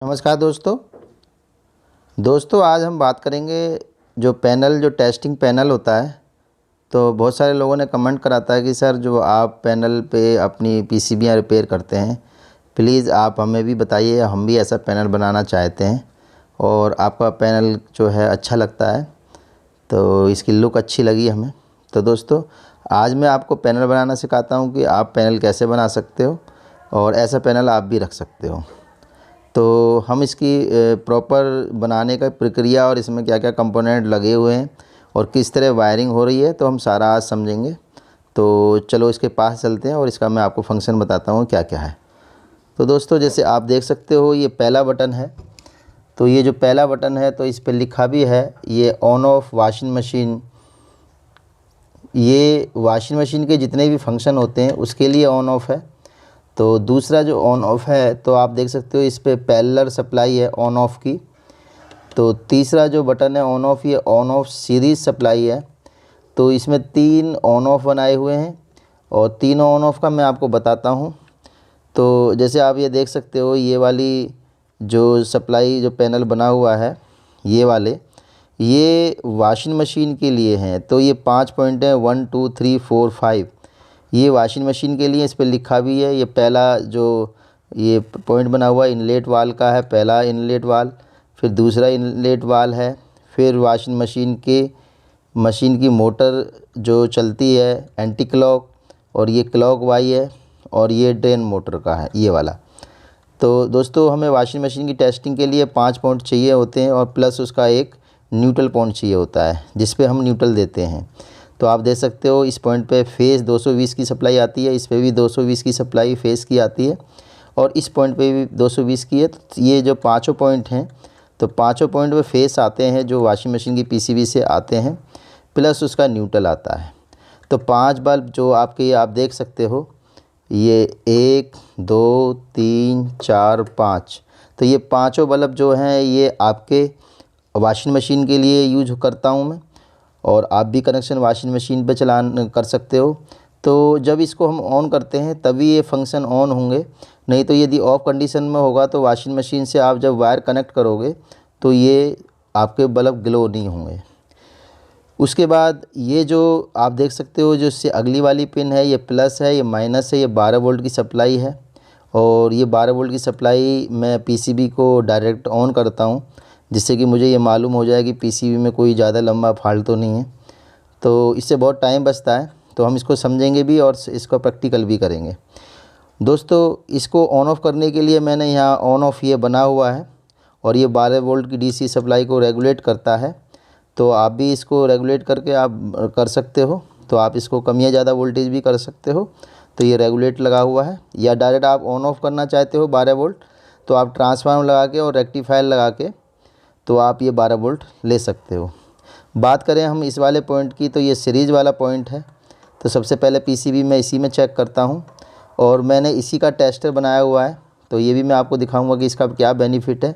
नमस्कार दोस्तों आज हम बात करेंगे जो टेस्टिंग पैनल होता है। तो बहुत सारे लोगों ने कमेंट करा था कि सर जो आप पैनल पे अपनी पीसीबियाँ रिपेयर करते हैं, प्लीज़ आप हमें भी बताइए, हम भी ऐसा पैनल बनाना चाहते हैं और आपका पैनल जो है अच्छा लगता है, तो इसकी लुक अच्छी लगी हमें। तो दोस्तों आज मैं आपको पैनल बनाना सिखाता हूँ कि आप पैनल कैसे बना सकते हो और ऐसा पैनल आप भी रख सकते हो। तो हम इसकी प्रॉपर बनाने का प्रक्रिया और इसमें क्या क्या कंपोनेंट लगे हुए हैं और किस तरह वायरिंग हो रही है, तो हम सारा आज समझेंगे। तो चलो इसके पास चलते हैं और इसका मैं आपको फंक्शन बताता हूँ क्या क्या है। तो दोस्तों जैसे आप देख सकते हो ये पहला बटन है। तो ये जो पहला बटन है तो इस पर लिखा भी है ये ऑन ऑफ वाशिंग मशीन। ये वाशिंग मशीन के जितने भी फंक्शन होते हैं उसके लिए ऑन ऑफ है। तो दूसरा जो ऑन ऑफ है तो आप देख सकते हो इस पे पैरेलल सप्लाई है ऑन ऑफ की। तो तीसरा जो बटन है ऑन ऑफ, ये ऑन ऑफ सीरीज़ सप्लाई है। तो इसमें 3 ऑन ऑफ बनाए हुए हैं और तीनों ऑन ऑफ का मैं आपको बताता हूँ। तो जैसे आप ये देख सकते हो ये वाली जो सप्लाई जो पैनल बना हुआ है ये वाले, ये वॉशिंग मशीन के लिए हैं। तो ये 5 पॉइंट हैं, 1 2 3 4 5, ये वॉशिंग मशीन के लिए। इस पर लिखा भी है, ये पहला जो ये पॉइंट बना हुआ इनलेट वाल का है, पहला इनलेट वाल, फिर दूसरा इनलेट वाल है, फिर वॉशिंग मशीन की मोटर जो चलती है एंटी क्लॉक, और ये क्लॉक वाई है, और ये ड्रेन मोटर का है ये वाला। तो दोस्तों हमें वॉशिंग मशीन की टेस्टिंग के लिए 5 पॉइंट चाहिए होते हैं और प्लस उसका एक न्यूट्रल पॉइंट चाहिए होता है जिस पे हम न्यूट्रल देते हैं। तो आप देख सकते हो इस पॉइंट पे फेज़ 220 की सप्लाई आती है, इस पे भी 220 की सप्लाई फेज़ की आती है और इस पॉइंट पे भी 220 की है। तो ये जो पांचों पॉइंट हैं तो पांचों पॉइंट पे फेस आते हैं जो वॉशिंग मशीन की पीसीबी से आते हैं, प्लस उसका न्यूट्रल आता है। तो 5 बल्ब जो आपके आप देख सकते हो, ये 1 2 3 4 5, तो ये पाँचों बल्ब जो हैं ये आपके वॉशिंग मशीन के लिए यूज करता हूँ मैं, और आप भी कनेक्शन वॉशिंग मशीन पे चलान कर सकते हो। तो जब इसको हम ऑन करते हैं तभी ये फंक्शन ऑन होंगे, नहीं तो यदि ऑफ कंडीशन में होगा तो वॉशिंग मशीन से आप जब वायर कनेक्ट करोगे तो ये आपके बल्ब ग्लो नहीं होंगे। उसके बाद ये जो आप देख सकते हो जो इससे अगली वाली पिन है, ये प्लस है, ये माइनस है, ये 12 वोल्ट की सप्लाई है। और ये 12 वोल्ट की सप्लाई मैं पीसीबी को डायरेक्ट ऑन करता हूँ जिससे कि मुझे ये मालूम हो जाए कि पीसीबी में कोई ज़्यादा लंबा फॉल्ट तो नहीं है। तो इससे बहुत टाइम बचता है, तो हम इसको समझेंगे भी और इसको प्रैक्टिकल भी करेंगे। दोस्तों इसको ऑन ऑफ़ करने के लिए मैंने यहाँ ऑन ऑफ़ ये बना हुआ है और ये 12 वोल्ट की डीसी सप्लाई को रेगुलेट करता है। तो आप भी इसको रेगुलेट करके आप कर सकते हो। तो आप इसको कम या ज़्यादा वोल्टेज भी कर सकते हो। तो ये रेगुलेट लगा हुआ है, या डायरेक्ट आप ऑन ऑफ़ करना चाहते हो 12 वोल्ट तो आप ट्रांसफार्मर लगा के और रेक्टिफायर लगा के तो आप ये 12 वोल्ट ले सकते हो। बात करें हम इस वाले पॉइंट की, तो ये सीरीज़ वाला पॉइंट है। तो सबसे पहले पीसीबी मैं इसी में चेक करता हूँ और मैंने इसी का टेस्टर बनाया हुआ है। तो ये भी मैं आपको दिखाऊंगा कि इसका क्या बेनिफिट है।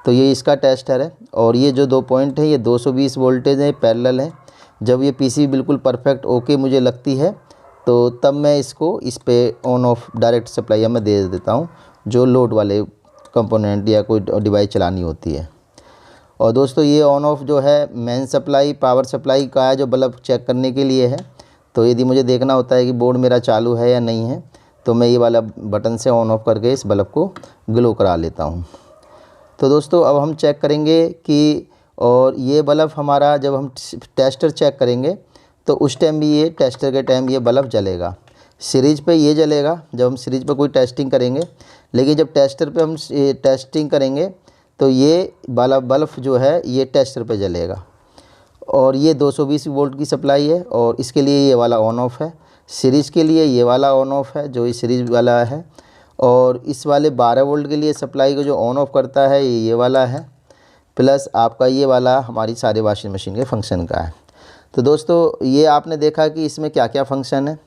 तो ये इसका टेस्टर है और ये जो 2 पॉइंट हैं ये 220 वोल्टेज है, पैरेलल है। जब ये पीसीबी बिल्कुल परफेक्ट ओके मुझे लगती है तो तब मैं इसको इस पे ऑन ऑफ डायरेक्ट सप्लाई मैं दे देता हूँ जो लोड वाले कंपोनेंट या कोई डिवाइस चलानी होती है। और दोस्तों ये ऑन ऑफ जो है मेन सप्लाई पावर सप्लाई का है जो बल्ब चेक करने के लिए है। तो यदि मुझे देखना होता है कि बोर्ड मेरा चालू है या नहीं है तो मैं ये वाला बटन से ऑन ऑफ करके इस बल्ब को ग्लो करा लेता हूँ। तो दोस्तों अब हम चेक करेंगे कि, और ये बल्ब हमारा जब हम टेस्टर चेक करेंगे तो उस टाइम भी ये टेस्टर के टाइम ये बल्ब जलेगा। सीरीज पे ये जलेगा जब हम सीरीज पे कोई टेस्टिंग करेंगे, लेकिन जब टेस्टर पे हम टेस्टिंग करेंगे तो ये वाला बल्ब जो है ये टेस्टर पे जलेगा। और ये 220 वोल्ट की सप्लाई है और इसके लिए ये वाला ऑन ऑफ है। सीरीज़ के लिए ये वाला ऑन ऑफ है जो इस सीरीज़ वाला है, और इस वाले 12 वोल्ट के लिए सप्लाई को जो ऑन ऑफ करता है ये वाला है, प्लस आपका ये वाला हमारी सारे वॉशिंग मशीन के फंक्शन का है। तो दोस्तों ये आपने देखा कि इसमें क्या क्या फंक्शन है।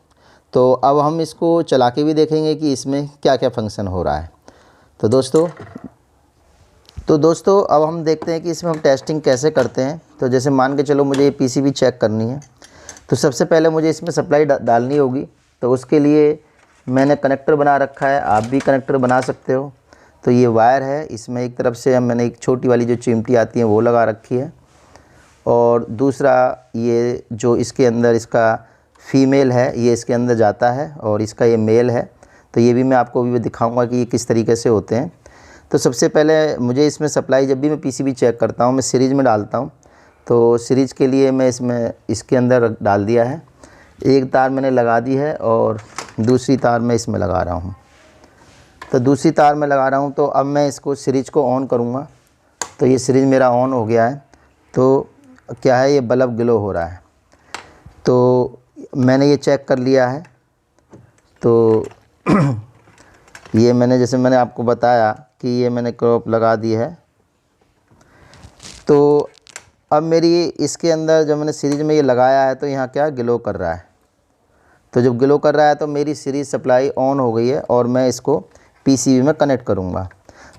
तो अब हम इसको चला के भी देखेंगे कि इसमें क्या क्या फंक्शन हो रहा है। तो दोस्तों अब हम देखते हैं कि इसमें हम टेस्टिंग कैसे करते हैं। तो जैसे मान के चलो मुझे ये पीसीबी चेक करनी है, तो सबसे पहले मुझे इसमें सप्लाई डालनी होगी। तो उसके लिए मैंने कनेक्टर बना रखा है, आप भी कनेक्टर बना सकते हो। तो ये वायर है, इसमें एक तरफ से मैंने एक छोटी वाली जो चिमटी आती है वो लगा रखी है, और दूसरा ये जो इसके अंदर इसका फीमेल है ये इसके अंदर जाता है, और इसका ये मेल है। तो ये भी मैं आपको भी दिखाऊंगा कि ये किस तरीके से होते हैं। तो सबसे पहले मुझे इसमें सप्लाई, जब भी मैं पीसीबी चेक करता हूँ मैं सीरीज में डालता हूँ। तो सीरीज के लिए मैं इसमें इसके अंदर डाल दिया है, एक तार मैंने लगा दी है और दूसरी तार मैं इसमें लगा रहा हूँ। तो दूसरी तार में लगा रहा हूँ। तो अब मैं इसको सीरीज को ऑन करूँगा। तो ये सीरीज मेरा ऑन हो गया है। तो क्या है, ये बल्ब ग्लो हो रहा है। तो मैंने ये चेक कर लिया है। तो ये मैंने, जैसे मैंने आपको बताया कि ये मैंने क्रॉप लगा दी है। तो अब मेरी इसके अंदर जब मैंने सीरीज में ये लगाया है तो यहाँ क्या ग्लो कर रहा है। तो जब ग्लो कर रहा है तो मेरी सीरीज सप्लाई ऑन हो गई है, और मैं इसको पीसीबी में कनेक्ट करूँगा।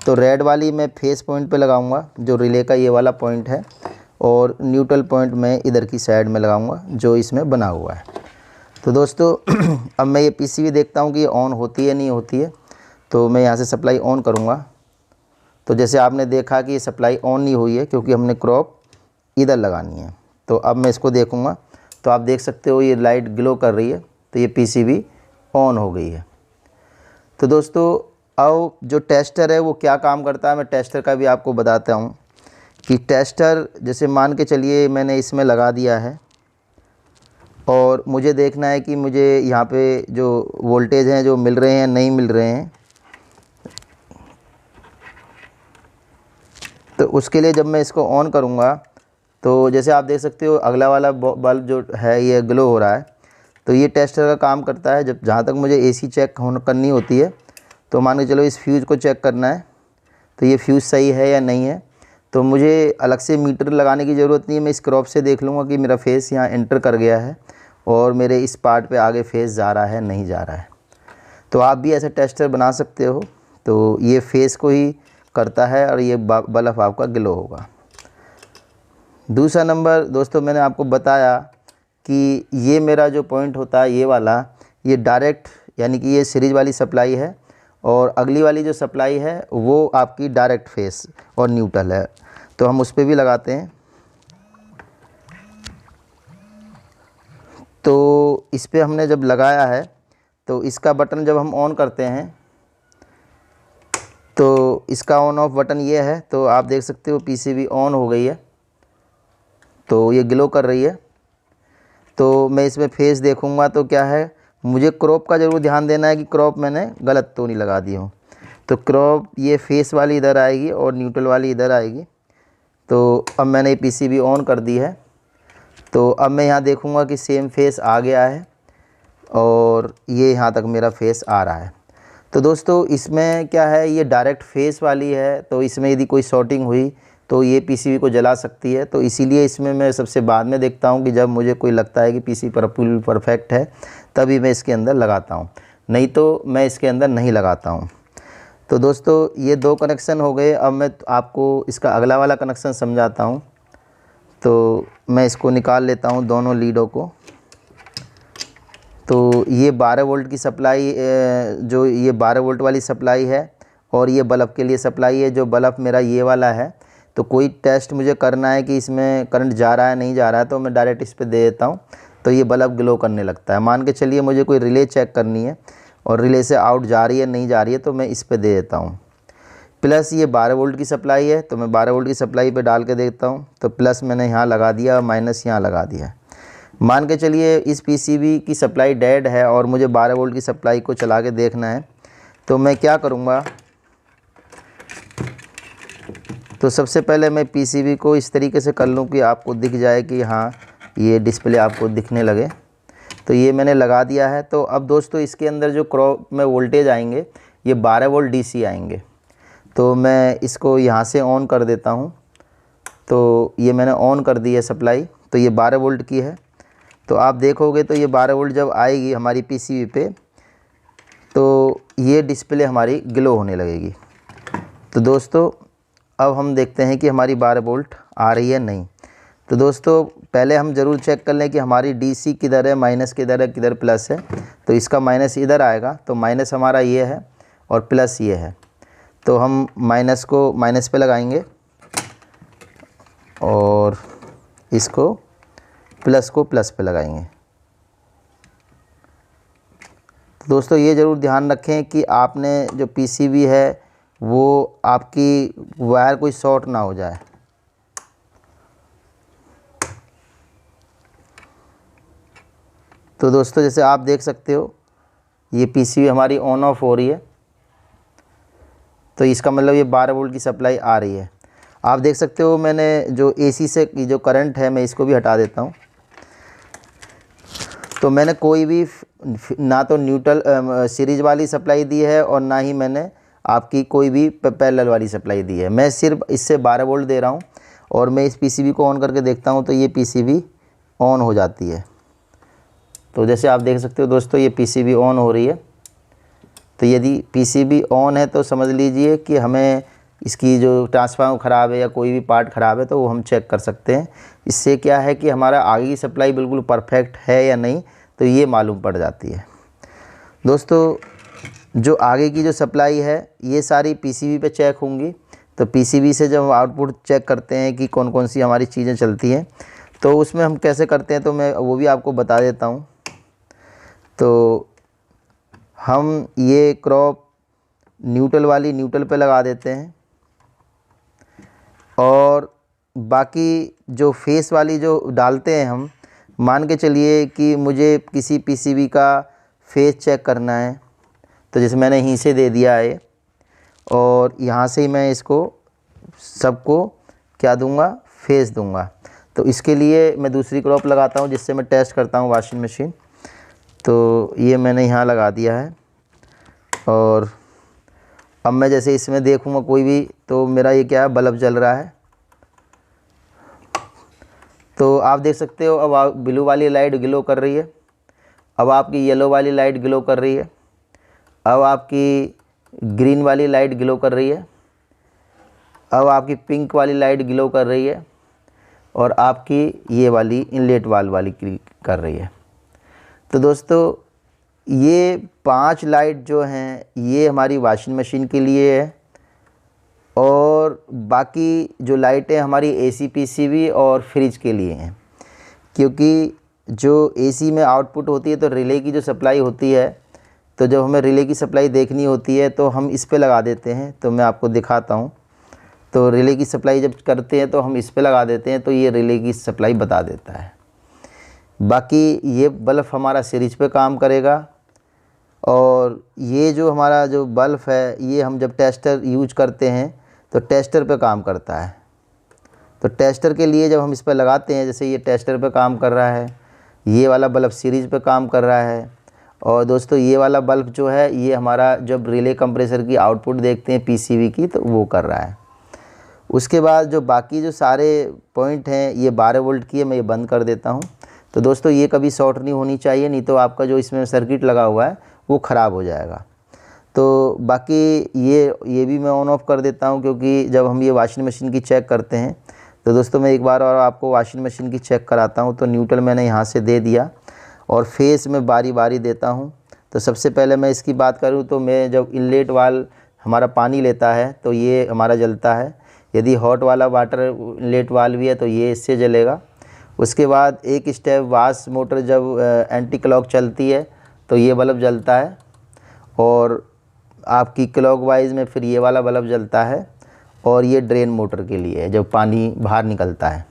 तो रेड वाली मैं फेस पॉइंट पे लगाऊंगा, जो रिले का ये वाला पॉइंट है, और न्यूट्रल पॉइंट मैं इधर की साइड में लगाऊंगा जो इसमें बना हुआ है। तो दोस्तों अब मैं ये पीसीबी देखता हूँ कि ये ऑन होती है नहीं होती है। तो मैं यहाँ से सप्लाई ऑन करूँगा। तो जैसे आपने देखा कि ये सप्लाई ऑन नहीं हुई है, क्योंकि हमने क्रॉप इधर लगानी है। तो अब मैं इसको देखूँगा, तो आप देख सकते हो ये लाइट ग्लो कर रही है। तो ये पीसीबी ऑन हो गई है। तो दोस्तों अब जो टेस्टर है वो क्या काम करता है, मैं टेस्टर का भी आपको बताता हूँ कि टेस्टर, जैसे मान के चलिए मैंने इसमें लगा दिया है, और मुझे देखना है कि मुझे यहाँ पे जो वोल्टेज हैं जो मिल रहे हैं नहीं मिल रहे हैं। तो उसके लिए जब मैं इसको ऑन करूँगा, तो जैसे आप देख सकते हो अगला वाला बल्ब जो है ये ग्लो हो रहा है। तो ये टेस्टर का काम करता है, जब जहाँ तक मुझे एसी चेक करनी होती है, तो मान के चलो इस फ्यूज़ को चेक करना है, तो ये फ्यूज़ सही है या नहीं है। तो मुझे अलग से मीटर लगाने की ज़रूरत नहीं है, मैं इस क्रॉप से देख लूँगा कि मेरा फेस यहाँ एंटर कर गया है, और मेरे इस पार्ट पे आगे फेस जा रहा है नहीं जा रहा है। तो आप भी ऐसे टेस्टर बना सकते हो। तो ये फेस को ही करता है, और ये बल्ब आपका ग्लो होगा। दूसरा नंबर दोस्तों, मैंने आपको बताया कि ये मेरा जो पॉइंट होता है ये वाला, ये डायरेक्ट यानी कि ये सीरीज वाली सप्लाई है, और अगली वाली जो सप्लाई है वो आपकी डायरेक्ट फेस और न्यूट्रल है। तो हम उस पर भी लगाते हैं। तो इस पर हमने जब लगाया है, तो इसका बटन जब हम ऑन करते हैं, तो इसका ऑन ऑफ बटन ये है। तो आप देख सकते हो पीसीबी ऑन हो गई है, तो ये ग्लो कर रही है। तो मैं इसमें फेस देखूंगा, तो क्या है, मुझे क्रॉप का ज़रूर ध्यान देना है कि क्रॉप मैंने गलत तो नहीं लगा दी हो। तो क्रॉप ये फेस वाली इधर आएगी और न्यूट्रल वाली इधर आएगी। तो अब मैंने पीसीबी ऑन कर दी है। तो अब मैं यहाँ देखूँगा कि सेम फेस आ गया है, और ये यहाँ तक मेरा फेस आ रहा है। तो दोस्तों इसमें क्या है, ये डायरेक्ट फेस वाली है, तो इसमें यदि कोई शॉर्टिंग हुई तो ये पीसीबी को जला सकती है। तो इसीलिए इसमें मैं सबसे बाद में देखता हूँ कि जब मुझे कोई लगता है कि पीसीबी बिल्कुल परफेक्ट है, तभी मैं इसके अंदर लगाता हूँ, नहीं तो मैं इसके अंदर नहीं लगाता हूँ। तो दोस्तों ये दो कनेक्शन हो गए। अब मैं आपको इसका अगला वाला कनेक्शन समझाता हूँ। तो मैं इसको निकाल लेता हूँ दोनों लीडों को। तो ये 12 वोल्ट की सप्लाई, जो ये 12 वोल्ट वाली सप्लाई है, और ये बल्ब के लिए सप्लाई है। जो बल्ब मेरा ये वाला है, तो कोई टेस्ट मुझे करना है कि इसमें करंट जा रहा है नहीं जा रहा है, तो मैं डायरेक्ट इस पे दे देता हूँ, तो ये बल्ब ग्लो करने लगता है। मान के चलिए मुझे कोई रिले चेक करनी है, और रिले से आउट जा रही है नहीं जा रही है, तो मैं इस पे दे देता हूँ। प्लस ये 12 वोल्ट की सप्लाई है, तो मैं 12 वोल्ट की सप्लाई पे डाल के देखता हूँ। तो प्लस मैंने यहाँ लगा दिया और माइनस यहाँ लगा दिया। मान के चलिए इस पीसीबी की सप्लाई डेड है, और मुझे 12 वोल्ट की सप्लाई को चला के देखना है। तो मैं क्या करूँगा, तो सबसे पहले मैं पीसीबी को इस तरीके से कर लूँ कि आपको दिख जाए कि हाँ ये डिस्प्ले आपको दिखने लगे। तो ये मैंने लगा दिया है। तो अब दोस्तों इसके अंदर जो क्रॉप में वोल्टेज आएंगे, ये 12 वोल्ट डीसी आएंगे। तो मैं इसको यहाँ से ऑन कर देता हूँ। तो ये मैंने ऑन कर दी है सप्लाई, तो ये 12 वोल्ट की है। तो आप देखोगे तो ये 12 वोल्ट जब आएगी हमारी पीसीबी पे, तो ये डिस्प्ले हमारी ग्लो होने लगेगी। तो दोस्तों अब हम देखते हैं कि हमारी 12 वोल्ट आ रही है नहीं। तो दोस्तों पहले हम ज़रूर चेक कर लें कि हमारी डीसी किधर है, माइनस किधर है, किधर प्लस है। तो इसका माइनस इधर आएगा, तो माइनस हमारा ये है और प्लस ये है। तो हम माइनस को माइनस पे लगाएंगे और इसको प्लस को प्लस पे लगाएंगे। तो दोस्तों ये ज़रूर ध्यान रखें कि आपने जो पीसीबी है वो आपकी वायर कोई शॉर्ट ना हो जाए। तो दोस्तों जैसे आप देख सकते हो ये पीसीबी हमारी ऑन ऑफ हो रही है, तो इसका मतलब ये 12 वोल्ट की सप्लाई आ रही है। आप देख सकते हो मैंने जो एसी से जो करंट है मैं इसको भी हटा देता हूँ। तो मैंने कोई भी ना तो न्यूट्रल सीरीज वाली सप्लाई दी है और ना ही मैंने आपकी कोई भी पैरेलल वाली सप्लाई दी है। मैं सिर्फ इससे 12 वोल्ट दे रहा हूँ और मैं इस पीसीबी को ऑन करके देखता हूँ तो ये पीसीबी ऑन हो जाती है। तो जैसे आप देख सकते हो दोस्तों ये पीसीबी ऑन हो रही है। तो यदि पीसीबी ऑन है तो समझ लीजिए कि हमें इसकी जो ट्रांसफार्मर ख़राब है या कोई भी पार्ट ख़राब है तो वो हम चेक कर सकते हैं। इससे क्या है कि हमारा आगे की सप्लाई बिल्कुल परफेक्ट है या नहीं, तो ये मालूम पड़ जाती है। दोस्तों जो आगे की जो सप्लाई है ये सारी पीसीबी पे चेक होंगी। तो पीसीबी से जब हम आउटपुट चेक करते हैं कि कौन कौन सी हमारी चीज़ें चलती हैं, तो उसमें हम कैसे करते हैं तो मैं वो भी आपको बता देता हूँ। तो हम ये क्रॉप न्यूट्रल वाली न्यूट्रल पे लगा देते हैं और बाकी जो फेस वाली जो डालते हैं हम, मान के चलिए कि मुझे किसी पीसीबी का फेस चेक करना है, तो जैसे मैंने यहीं से दे दिया है और यहाँ से ही मैं इसको सबको क्या दूंगा, फेस दूंगा। तो इसके लिए मैं दूसरी क्रॉप लगाता हूँ जिससे मैं टेस्ट करता हूँ वॉशिंग मशीन। तो ये मैंने यहाँ लगा दिया है और अब मैं जैसे इसमें देखूँगा कोई भी, तो मेरा ये क्या है, बल्ब जल रहा है। तो आप देख सकते हो अब आप ब्लू वाली लाइट ग्लो कर रही है, अब आपकी येलो वाली लाइट ग्लो कर रही है, अब आपकी ग्रीन वाली लाइट ग्लो कर रही है, अब आपकी पिंक वाली लाइट ग्लो कर रही है और आपकी ये वाली इनलेट वाल्व वाली कर रही है। तो दोस्तों ये 5 लाइट जो हैं ये हमारी वॉशिंग मशीन के लिए है और बाकी जो लाइटें हमारी एसी पीसीबी और फ्रिज के लिए हैं। क्योंकि जो एसी में आउटपुट होती है तो रिले की जो सप्लाई होती है, तो जब हमें रिले की सप्लाई देखनी होती है तो हम इस पे लगा देते हैं। तो मैं आपको दिखाता हूँ। तो रिले की सप्लाई जब करते हैं तो हम इस पे लगा देते हैं, तो ये रिले की सप्लाई बता देता है। बाकी ये बल्ब हमारा सीरीज पे काम करेगा और ये जो हमारा जो बल्ब है ये हम जब टेस्टर यूज करते हैं तो टेस्टर पे काम करता है। तो टेस्टर के लिए जब हम इस पर लगाते हैं, जैसे ये टेस्टर पे काम कर रहा है, ये वाला बल्ब सीरीज पे काम कर रहा है और दोस्तों ये वाला बल्ब जो है ये हमारा जब रिले कंप्रेसर की आउटपुट देखते हैं पीसीबी की तो वो कर रहा है। उसके बाद जो बाकी जो सारे पॉइंट हैं ये 12 वोल्ट की है, मैं ये बंद कर देता हूँ। तो दोस्तों ये कभी शॉर्ट नहीं होनी चाहिए, नहीं तो आपका जो इसमें सर्किट लगा हुआ है वो ख़राब हो जाएगा। तो बाकी ये भी मैं ऑन ऑफ कर देता हूँ, क्योंकि जब हम ये वॉशिंग मशीन की चेक करते हैं तो दोस्तों मैं एक बार और आपको वॉशिंग मशीन की चेक कराता हूँ। तो न्यूट्रल मैंने यहाँ से दे दिया और फेस में बारी बारी देता हूँ। तो सबसे पहले मैं इसकी बात करूँ तो मैं जब इनलेट वाल्व हमारा पानी लेता है तो ये हमारा जलता है। यदि हॉट वाला वाटर इनलेट वाल्व भी है तो ये इससे जलेगा। उसके बाद एक स्टेप वाश मोटर जब एंटी क्लॉक चलती है तो ये बल्ब जलता है और आपकी क्लॉकवाइज में फिर ये वाला बल्ब जलता है और ये ड्रेन मोटर के लिए है जब पानी बाहर निकलता है।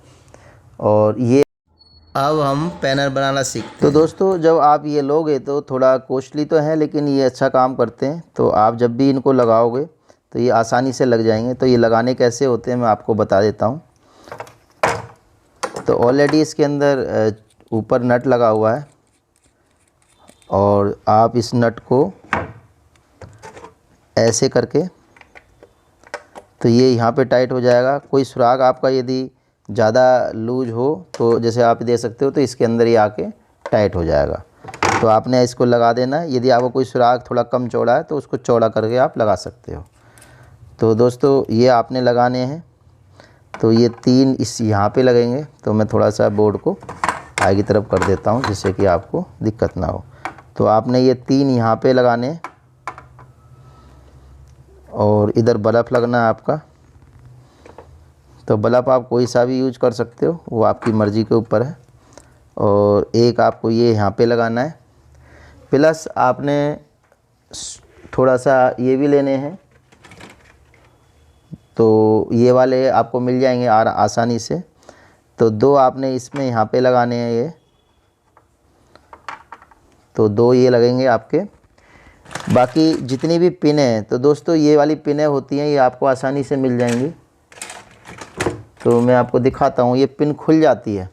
और ये अब हम पैनल बनाना सीखते हैं। तो दोस्तों जब आप ये लोगे तो थोड़ा कॉस्टली तो है लेकिन ये अच्छा काम करते हैं। तो आप जब भी इनको लगाओगे तो ये आसानी से लग जाएंगे। तो ये लगाने कैसे होते हैं मैं आपको बता देता हूँ। तो ऑलरेडी इसके अंदर ऊपर नट लगा हुआ है और आप इस नट को ऐसे करके तो ये यहाँ पे टाइट हो जाएगा। कोई सुराग आपका यदि ज़्यादा लूज हो तो जैसे आप दे सकते हो तो इसके अंदर ही आके टाइट हो जाएगा। तो आपने इसको लगा देना। यदि आपको कोई सुराग थोड़ा कम चौड़ा है तो उसको चौड़ा करके आप लगा सकते हो। तो दोस्तों ये आपने लगाने हैं। तो ये 3 इस यहाँ पे लगेंगे। तो मैं थोड़ा सा बोर्ड को आगे की तरफ कर देता हूँ जिससे कि आपको दिक्कत ना हो। तो आपने ये 3 यहाँ पे लगाने और इधर बल्ब लगना है आपका। तो बल्ब आप कोई सा भी यूज कर सकते हो, वो आपकी मर्ज़ी के ऊपर है। और एक आपको ये यहाँ पे लगाना है, प्लस आपने थोड़ा सा ये भी लेने हैं। तो ये वाले आपको मिल जाएंगे आसानी से। तो 2 आपने इसमें यहाँ पे लगाने हैं ये, तो 2 ये लगेंगे आपके। बाकी जितनी भी पिनें हैं, तो दोस्तों ये वाली पिनें होती हैं, ये आपको आसानी से मिल जाएंगी। तो मैं आपको दिखाता हूँ, ये पिन खुल जाती है,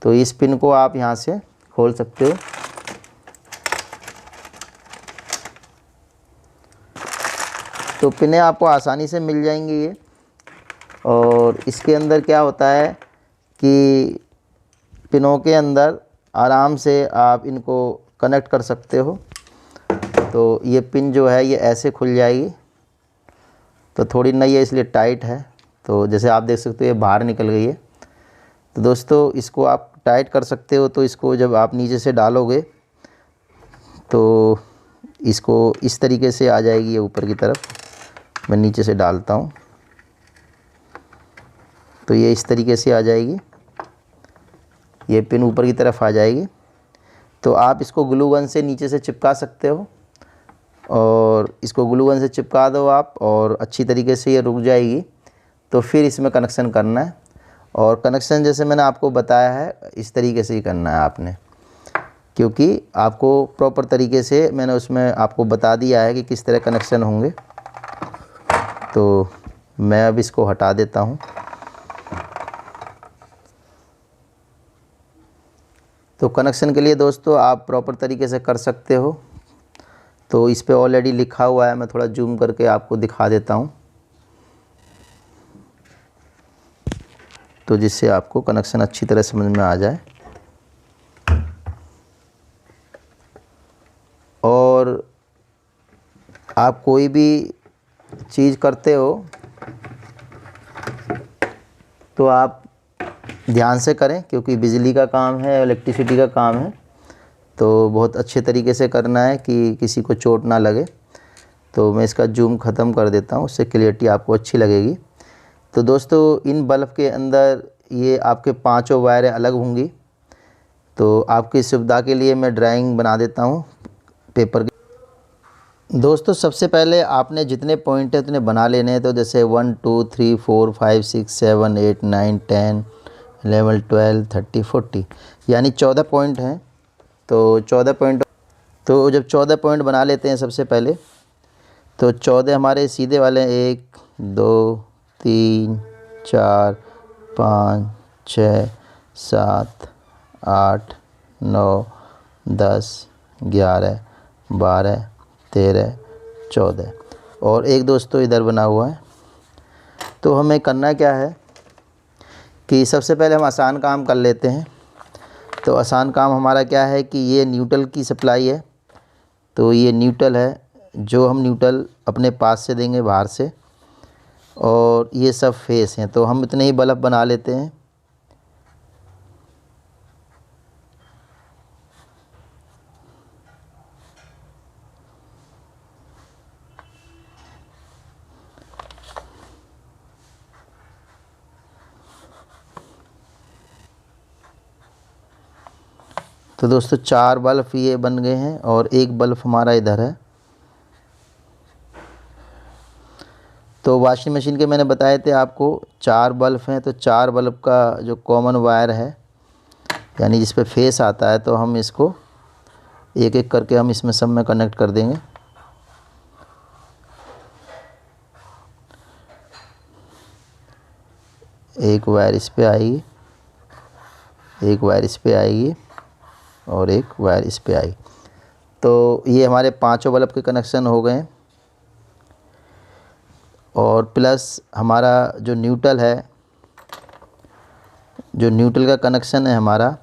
तो इस पिन को आप यहाँ से खोल सकते हो। तो पिनें आपको आसानी से मिल जाएंगी ये। और इसके अंदर क्या होता है कि पिनों के अंदर आराम से आप इनको कनेक्ट कर सकते हो। तो ये पिन जो है ये ऐसे खुल जाएगी, तो थोड़ी नई है इसलिए टाइट है। तो जैसे आप देख सकते हो ये बाहर निकल गई है। तो दोस्तों इसको आप टाइट कर सकते हो। तो इसको जब आप नीचे से डालोगे तो इसको इस तरीके से आ जाएगी ये ऊपर की तरफ। मैं नीचे से डालता हूँ तो ये इस तरीके से आ जाएगी, ये पिन ऊपर की तरफ आ जाएगी। तो आप इसको ग्लू गन से नीचे से चिपका सकते हो, और इसको ग्लू गन से चिपका दो आप, और अच्छी तरीके से ये रुक जाएगी। तो फिर इसमें कनेक्शन करना है, और कनेक्शन जैसे मैंने आपको बताया है इस तरीके से ही करना है आपने, क्योंकि आपको प्रॉपर तरीके से मैंने उसमें आपको बता दिया है कि किस तरह कनेक्शन होंगे। तो मैं अब इसको हटा देता हूँ। तो कनेक्शन के लिए दोस्तों आप प्रॉपर तरीके से कर सकते हो। तो इस पे ऑलरेडी लिखा हुआ है, मैं थोड़ा जूम करके आपको दिखा देता हूँ, तो जिससे आपको कनेक्शन अच्छी तरह समझ में आ जाए। और आप कोई भी चीज़ करते हो तो आप ध्यान से करें, क्योंकि बिजली का काम है, इलेक्ट्रिसिटी का काम है। तो बहुत अच्छे तरीके से करना है कि किसी को चोट ना लगे। तो मैं इसका जूम ख़त्म कर देता हूँ, उससे क्लियरिटी आपको अच्छी लगेगी। तो दोस्तों इन बल्ब के अंदर ये आपके 5 वायरें अलग होंगी। तो आपकी सुविधा के लिए मैं ड्राइंग बना देता हूँ पेपर के। दोस्तों सबसे पहले आपने जितने पॉइंट है उतने बना लेने हैं। तो जैसे 1 2 3 4 5 6 7 8 9 10 11 12 13 14 यानी 14 पॉइंट हैं। तो 14 पॉइंट, तो जब 14 पॉइंट बना लेते हैं सबसे पहले, तो 14 हमारे सीधे वाले 1 2 3 4 5 6 7 8 9 10 11 12 13 14 और एक दोस्तों इधर बना हुआ है। तो हमें करना क्या है कि सबसे पहले हम आसान काम कर लेते हैं। तो आसान काम हमारा क्या है कि ये न्यूट्रल की सप्लाई है। तो ये न्यूट्रल है, जो हम न्यूट्रल अपने पास से देंगे बाहर से, और ये सब फेस हैं। तो हम इतने ही बल्ब बना लेते हैं। तो दोस्तों 4 बल्ब ये बन गए हैं, और एक बल्ब हमारा इधर है। तो वॉशिंग मशीन के मैंने बताए थे आपको 4 बल्ब हैं। तो 4 बल्ब का जो कॉमन वायर है, यानी जिस पे फेस आता है, तो हम इसको एक एक करके हम इसमें सब में कनेक्ट कर देंगे। एक वायर इस पे आएगी, एक वायर इस पे आएगी, और एक वायर इस पे आएगी। तो ये हमारे 5 बल्ब के कनेक्शन हो गए। और प्लस हमारा जो न्यूट्रल है, जो न्यूट्रल का कनेक्शन है हमारा,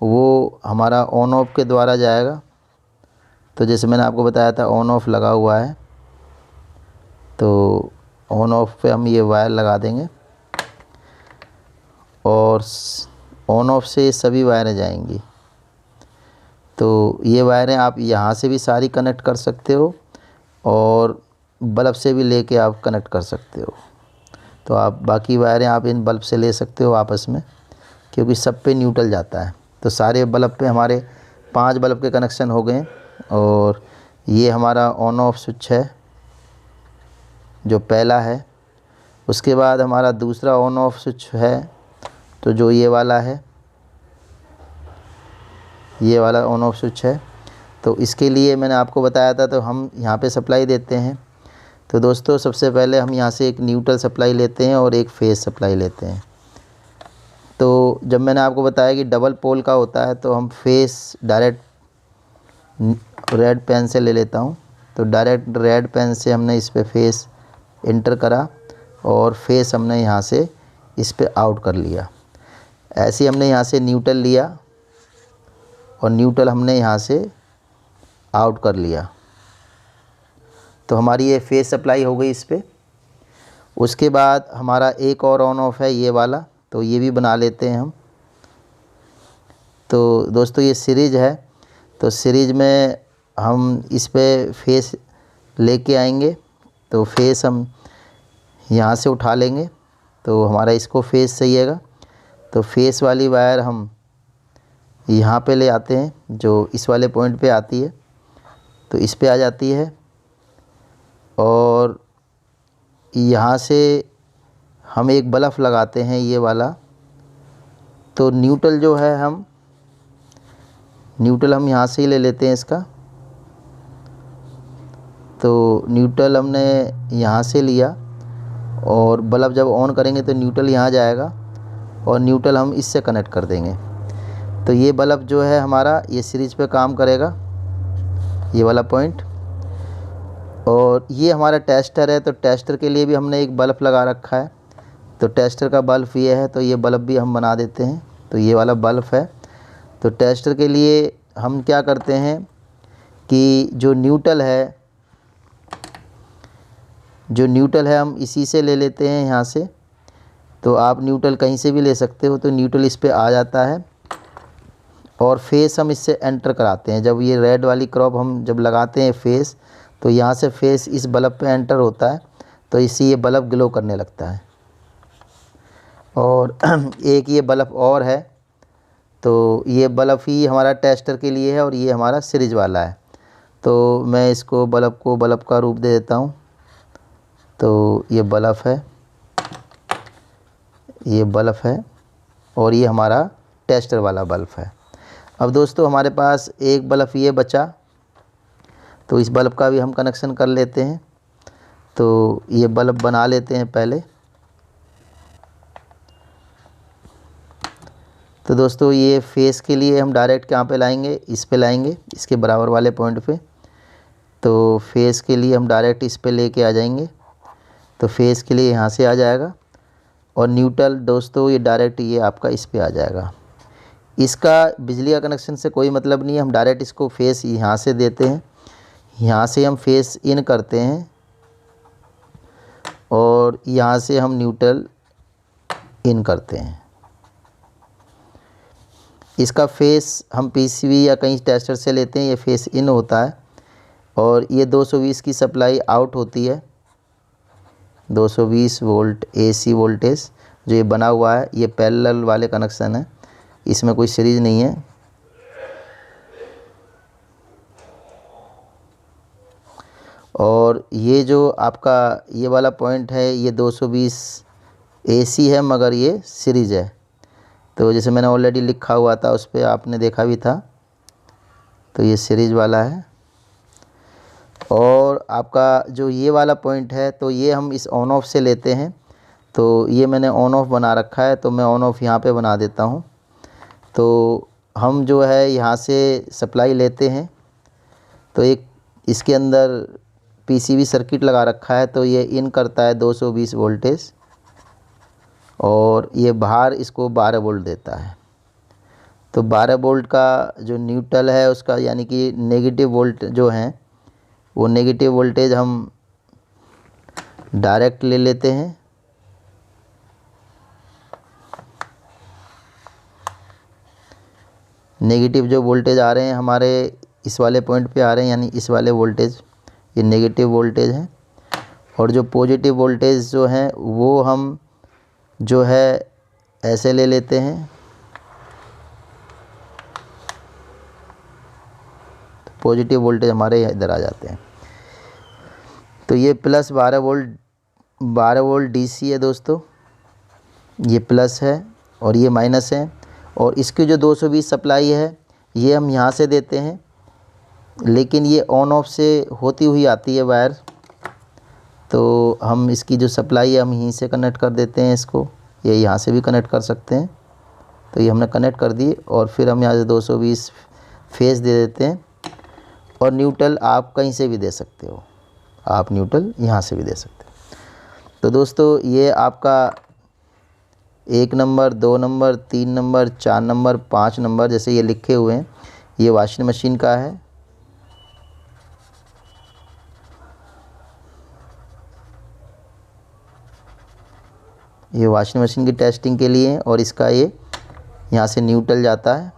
वो हमारा ऑन ऑफ के द्वारा जाएगा। तो जैसे मैंने आपको बताया था ऑन ऑफ लगा हुआ है, तो ऑन ऑफ पे हम ये वायर लगा देंगे, और ऑन ऑफ से सभी वायरें जाएंगी। तो ये वायरें आप यहाँ से भी सारी कनेक्ट कर सकते हो, और बल्ब से भी लेके आप कनेक्ट कर सकते हो। तो आप बाकी वायरें आप इन बल्ब से ले सकते हो आपस में, क्योंकि सब पे न्यूट्रल जाता है। तो सारे बल्ब पे हमारे 5 बल्ब के कनेक्शन हो गए। और ये हमारा ऑन ऑफ स्विच है जो पहला है। उसके बाद हमारा दूसरा ऑन ऑफ स्विच है, तो जो ये वाला है, ये वाला ऑन ऑफ स्विच है। तो इसके लिए मैंने आपको बताया था, तो हम यहाँ पे सप्लाई देते हैं। तो दोस्तों सबसे पहले हम यहाँ से एक न्यूट्रल सप्लाई लेते हैं और एक फेज सप्लाई लेते हैं। तो जब मैंने आपको बताया कि डबल पोल का होता है, तो हम फेस डायरेक्ट रेड पेन से ले लेता हूँ। तो डायरेक्ट रेड पेन से हमने इस पे फेस इंटर करा और फेस हमने यहाँ से इस पे आउट कर लिया। ऐसे हमने यहाँ से न्यूट्रल लिया और न्यूट्रल हमने यहाँ से आउट कर लिया। तो हमारी ये फेस सप्लाई हो गई इस पे। उसके बाद हमारा एक और ऑन ऑफ है ये वाला, तो ये भी बना लेते हैं हम। तो दोस्तों ये सीरीज़ है, तो सीरीज़ में हम इस पे फेस लेके आएंगे। तो फेस हम यहाँ से उठा लेंगे, तो हमारा इसको फेस चाहिएगा। तो फेस वाली वायर हम यहाँ पे ले आते हैं, जो इस वाले पॉइंट पे आती है, तो इस पे आ जाती है। और यहाँ से हम एक बल्ब लगाते हैं ये वाला। तो न्यूट्रल जो है हम यहाँ से ही ले लेते हैं इसका। तो न्यूट्रल हमने यहाँ से लिया और बल्ब जब ऑन करेंगे तो न्यूट्रल यहाँ जाएगा और न्यूट्रल हम इससे कनेक्ट कर देंगे। तो ये बल्ब जो है हमारा ये सीरीज़ पे काम करेगा, ये वाला पॉइंट। और ये हमारा टेस्टर है, तो टेस्टर के लिए भी हमने एक बल्ब लगा रखा है। तो टेस्टर का बल्ब ये है, तो ये बल्ब भी हम बना देते हैं। तो ये वाला बल्ब है। तो टेस्टर के लिए हम क्या करते हैं कि जो न्यूट्रल है हम इसी से ले लेते हैं यहाँ से। तो आप न्यूट्रल कहीं से भी ले सकते हो। तो न्यूट्रल इस पे आ जाता है और फेस हम इससे एंटर कराते हैं। जब ये रेड वाली क्रॉप हम जब लगाते हैं फेस, तो यहाँ से फेस इस बल्ब पे एंटर होता है, तो इससे ये बल्ब ग्लो करने लगता है। और एक ये बल्ब और है, तो ये बल्ब ही हमारा टेस्टर के लिए है और ये हमारा सीरीज वाला है। तो मैं इसको बल्ब का रूप दे देता हूँ। तो ये बल्ब है और ये हमारा टेस्टर वाला बल्ब है। अब दोस्तों हमारे पास एक बल्ब ये बचा, तो इस बल्ब का भी हम कनेक्शन कर लेते हैं। तो ये बल्ब बना लेते हैं पहले। तो दोस्तों ये फेस के लिए हम डायरेक्ट कहाँ पे लाएंगे, इस पे लाएंगे, इसके बराबर वाले पॉइंट पे। तो फेस के लिए हम डायरेक्ट इस पे लेके आ जाएंगे। तो फेस के लिए यहाँ से आ जाएगा और न्यूट्रल दोस्तों ये डायरेक्ट ये आपका इस पे आ जाएगा। इसका बिजली का कनेक्शन से कोई मतलब नहीं है, हम डायरेक्ट इसको फेस यहाँ से देते हैं। यहाँ से हम फेस इन करते हैं और यहाँ से हम न्यूट्रल इन करते हैं। इसका फेस हम पीसीबी या कहीं टेस्टर से लेते हैं, ये फेस इन होता है और ये 220 की सप्लाई आउट होती है। 220 वोल्ट एसी वोल्टेज जो ये बना हुआ है, ये पैरेलल वाले कनेक्शन है, इसमें कोई सीरीज नहीं है। और ये जो आपका ये वाला पॉइंट है, ये 220 एसी है मगर ये सीरीज है। तो जैसे मैंने ऑलरेडी लिखा हुआ था उस पर आपने देखा भी था, तो ये सीरीज वाला है। और आपका जो ये वाला पॉइंट है, तो ये हम इस ऑन ऑफ से लेते हैं। तो ये मैंने ऑन ऑफ बना रखा है, तो मैं ऑन ऑफ यहाँ पे बना देता हूँ। तो हम जो है यहाँ से सप्लाई लेते हैं, तो एक इसके अंदर पीसीबी सर्किट लगा रखा है, तो ये इन करता है 220 वोल्टेज और ये बाहर इसको 12 वोल्ट देता है। तो 12 वोल्ट का जो न्यूट्रल है उसका यानी कि नेगेटिव वोल्ट जो हैं, वो नेगेटिव वोल्टेज हम डायरेक्ट ले लेते हैं। नेगेटिव जो वोल्टेज आ रहे हैं हमारे इस वाले पॉइंट पे आ रहे हैं, यानी इस वाले वोल्टेज ये नेगेटिव वोल्टेज है। और जो पॉजिटिव वोल्टेज जो हैं वो हम जो है ऐसे ले लेते हैं। तो पॉजिटिव वोल्टेज हमारे इधर आ जाते हैं। तो ये प्लस 12 वोल्ट डीसी है दोस्तों, ये प्लस है और ये माइनस है। और इसकी जो 220 सप्लाई है ये हम यहाँ से देते हैं, लेकिन ये ऑन ऑफ से होती हुई आती है वायर, तो हम इसकी जो सप्लाई है हम यहीं से कनेक्ट कर देते हैं इसको, ये यहाँ से भी कनेक्ट कर सकते हैं। तो ये हमने कनेक्ट कर दी और फिर हम यहाँ से 220 फेस दे देते हैं। और न्यूट्रल आप कहीं से भी दे सकते हो, आप न्यूट्रल यहाँ से भी दे सकते हो। तो दोस्तों ये आपका 1 number, 2 number, 3 number, 4 number, 5 number जैसे ये लिखे हुए हैं, ये वॉशिंग मशीन का है। ये वॉशिंग मशीन की टेस्टिंग के लिए और इसका ये यहाँ से न्यूट्रल जाता है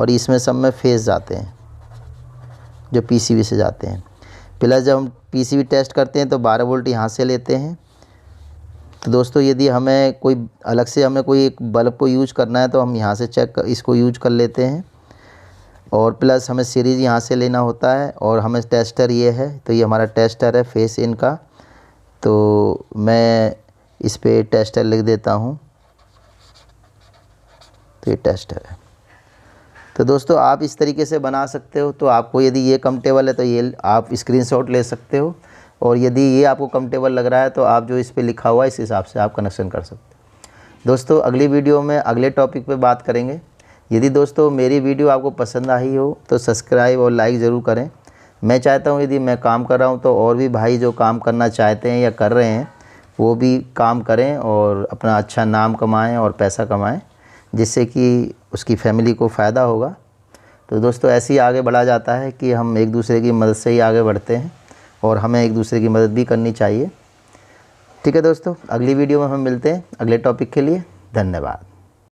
और इसमें सब में फेस जाते हैं जो पीसीबी से जाते हैं। प्लस जब हम पीसीबी टेस्ट करते हैं तो 12 वोल्ट यहाँ से लेते हैं। तो दोस्तों यदि हमें कोई अलग से हमें कोई एक बल्ब को यूज करना है तो हम यहाँ से इसको यूज कर लेते हैं। और प्लस हमें सीरीज़ यहाँ से लेना होता है। और हमें टेस्टर ये है, तो ये हमारा टेस्टर है फेस इन का। तो मैं इस पे टेस्टर लिख देता हूँ, तो ये टेस्टर है। तो दोस्तों आप इस तरीके से बना सकते हो। तो आपको यदि ये कम्फर्टेबल है तो ये आप स्क्रीनशॉट ले सकते हो, और यदि ये आपको कम्फर्टेबल लग रहा है तो आप जो इस पे लिखा हुआ है इस हिसाब से आप कनेक्शन कर सकते हो। दोस्तों अगली वीडियो में अगले टॉपिक पे बात करेंगे। यदि दोस्तों मेरी वीडियो आपको पसंद आई हो तो सब्सक्राइब और लाइक ज़रूर करें। मैं चाहता हूँ यदि मैं काम कर रहा हूँ तो और भी भाई जो काम करना चाहते हैं या कर रहे हैं वो भी काम करें और अपना अच्छा नाम कमाएं और पैसा कमाएं, जिससे कि उसकी फैमिली को फ़ायदा होगा। तो दोस्तों ऐसे ही आगे बढ़ा जाता है कि हम एक दूसरे की मदद से ही आगे बढ़ते हैं, और हमें एक दूसरे की मदद भी करनी चाहिए। ठीक है दोस्तों, अगली वीडियो में हम मिलते हैं अगले टॉपिक के लिए। धन्यवाद।